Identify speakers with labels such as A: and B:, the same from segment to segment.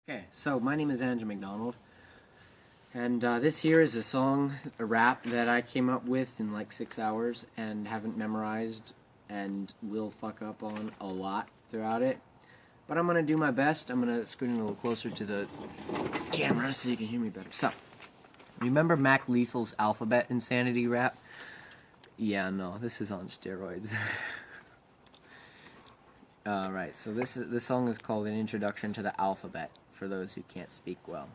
A: Okay, so my name is Andrew McDonald, and this here is a rap that I came up with in like 6 hours and haven't memorized and will fuck up on a lot throughout it. But I'm going to do my best. I'm going to scoot in a little closer to the camera so you can hear me better. So, remember Mac Lethal's Alphabet Insanity rap? Yeah, no, this is on steroids. Alright, so this song is called An Introduction to the Alphabet, for those who can't speak well.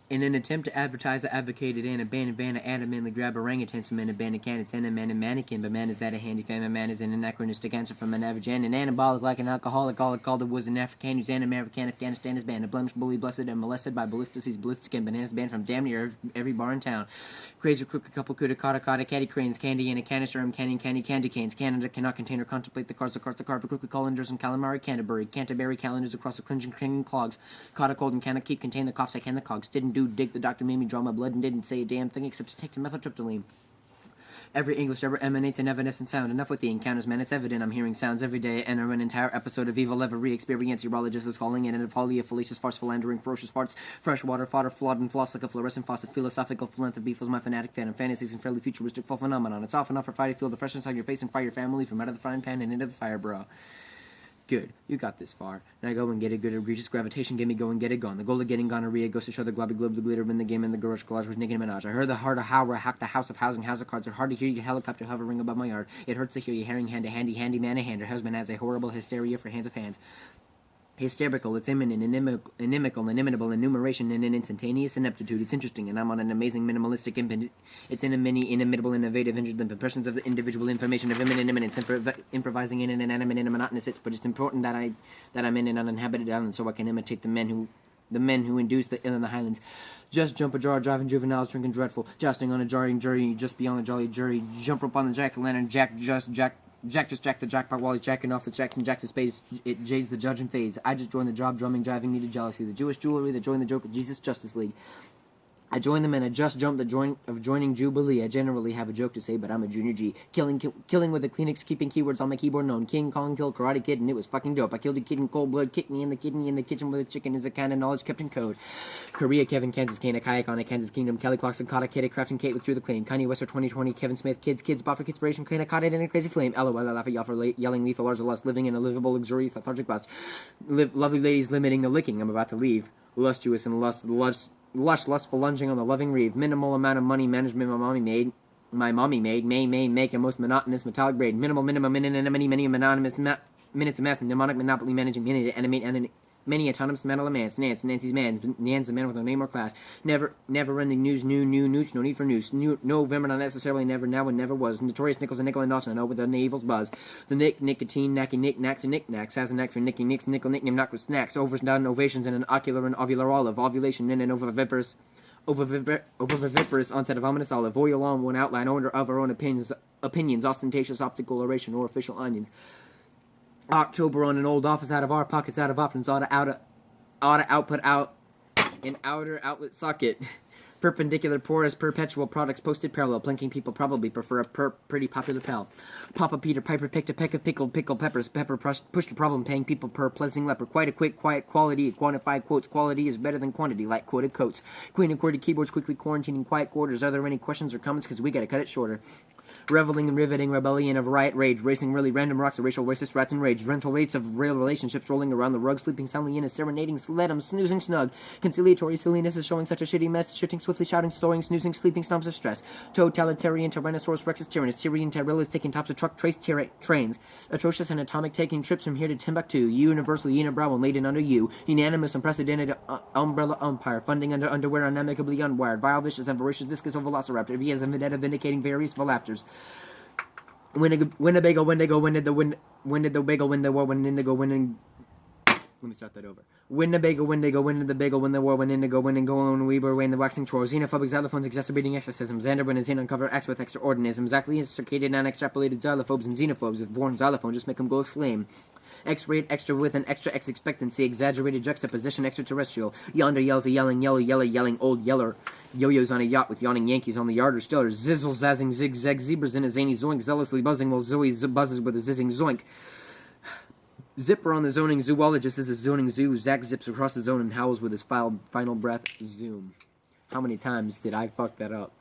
A: In an attempt to advertise, I advocated an abandoned van, I adamantly grab orangutan, some men abandoned candidates, and a man and mannequin, but man, is that a handy fan? My man is an anachronistic answer from an average and an anabolic like an alcoholic. All it called it was an African who's an American. Afghanistan is banned, a blemish, bully, blessed, and molested by ballistas. He's ballistic and bananas banned from damn near every bar in town. Crazy crook, a couple cuda, kata, caddy cranes, candy, and a canister, candy canes. Canada cannot contain or contemplate the cards, the carver, crooked colanders, and calamari, Canterbury calendars across the cringing clogs. Caught a cold and cannot keep contain the coughs, I can the cogs. Didn't do dig, the doctor made me draw my blood and didn't say a damn thing except to take the methotriptyline. Every English ever emanates an evanescent sound. Enough with the encounters, man, it's evident I'm hearing sounds every day, and an entire episode of evil ever re-experience. Urologist is calling in, and of holy, fallacious farce, philandering, ferocious farts, fresh water, fodder, flawed and floss like a fluorescent faucet. Philosophical philanthropy fills my fanatic fan of fantasies and fairly futuristic full phenomenon. It's off enough for Friday, feel the freshness on your face and fry your family from out of the frying pan and into the fire, bro. Good. You got this far. Now go and get it good. Egregious gravitation. Give me go and get it gone. The goal of getting gonorrhea goes to show the globby globe, the glitter in the game, and the garage collage was Nicki Minaj. I heard the heart of how I hacked the house of housing, house of cards. It's hard to hear your helicopter hovering above my yard. It hurts to hear you herring hand to handy man a hand. Her husband has a horrible hysteria for hands of hands. Hysterical, it's imminent, inimical, inimitable, enumeration, and an instantaneous ineptitude. It's interesting, and I'm on an amazing minimalistic it's in a many inimitable, innovative, impressions of the individual information of imminent imminence, improvising in an inanimate and monotonous hits, but it's important that I'm in an uninhabited island so I can imitate the men who induced the ill in the Highlands. Just jump a jar, driving juveniles, drinking dreadful, jousting on a jarring jury, just beyond the jolly jury, jump up on the jack-o'-lantern, Jack the jackpot while he's jacking off with Jackson Jack's spades. It jades the judge and phase. I just joined the job, drumming, driving me to jealousy. The Jewish jewelry that joined the joke of Jesus Justice League. I joined them and I just jumped the joint of joining Jubilee. I generally have a joke to say, but I'm a junior G. Killing with the Kleenex, keeping keywords on my keyboard known. King Kong killed Karate Kid, and it was fucking dope. I killed a kid in cold blood, kicked me in the kidney in the kitchen with a chicken is a kind of knowledge kept in code. Korea, Kevin, Kansas, Kane, a kayak on a Kansas Kingdom. Kelly Clarkson caught a kid at Crafting Kate with Drew the Claim. Kanye West for 2020, Kevin Smith, kids, bought for inspiration, Kane, I caught it in a crazy flame. LOL, I laugh at y'all for yelling lethal hours of lust, living in a livable, luxurious, lethargic bust. Lovely ladies limiting the licking, I'm about to leave. Lustuous and lustful lunging on the loving reeve. Minimal amount of money management my mommy made, may make a most monotonous metallic braid. Minimum, many anonymous minutes of mass mnemonic monopoly managing many to animate and many autonomous metal of Nancy's man, Nan's a man with no name or class. Never ending news, new nooch, no need for news. November, not necessarily never, now and never was. Notorious Nichols and Nickel and Dawson, I know with the evil's buzz. The nicotine, nacky, knickknacks, and knickknacks. Has a knack for nicking, nicks, nickel, nickname, knock with snacks. Overdone ovations and an ocular and ovular olive. Ovulation in an oviviparous onset of ominous olive. Oil on one outline, order of our own opinions, ostentatious optical oration, or official onions. October on an old office out of our pockets, out of options, ought to output out an outer outlet socket. Perpendicular, porous, perpetual products posted parallel. Plinking people probably prefer a pretty popular pal. Papa Peter Piper picked a peck of pickled peppers. Pepper pushed a problem, paying people per pleasing leper. Quite a quick, quiet quality. Quantified quotes. Quality is better than quantity, like quoted coats. Queen and QWERTY keyboards quickly quarantining quiet quarters. Are there any questions or comments? Because we gotta cut it shorter. Reveling and riveting rebellion of riot rage, racing really random rocks of racial racist rats and rage, rental rates of real relationships rolling around the rug, sleeping soundly in a serenading sledum, snoozing snug, conciliatory silliness is showing such a shitty mess, shifting swiftly, shouting, snoring, snoozing, sleeping stomps of stress, totalitarian tyrannosaurus rex is tyrannous, Syrian Tyrillas taking tops of truck trains, atrocious and atomic taking trips from here to Timbuktu, universal unibrow and laden under you, unanimous unprecedented umbrella umpire, funding under underwear unamicably unwired, vile vicious and voracious viscous of velociraptor, if he has a vendetta vindicating various velaptors. Winnebago, Wendigo, when did the bagel win the war, when indigo, when let me start that over. Winnebago, Wendigo, when did the bagel win the war, when indigo, when and go on Weber, when the waxing chore, xenophobic xylophones exacerbating exorcism, Xander when his in uncover acts with extraordinarism, exactly as circadian and extrapolated xylophobes and xenophobes, with born xylophone, just make them go flame. X-rate, extra with an extra X expectancy, exaggerated juxtaposition, extraterrestrial. Yonder yells a yelling, yelling, old yeller. Yo-yos on a yacht with yawning Yankees on the yard or stiller. Zizzle, zazzing, zigzag, zebras in a zany zoink, zealously buzzing while Zoe buzzes with a zizzing zoink. Zipper on the zoning zoologist is a zoning zoo. Zach zips across the zone and howls with his final breath. Zoom. How many times did I fuck that up?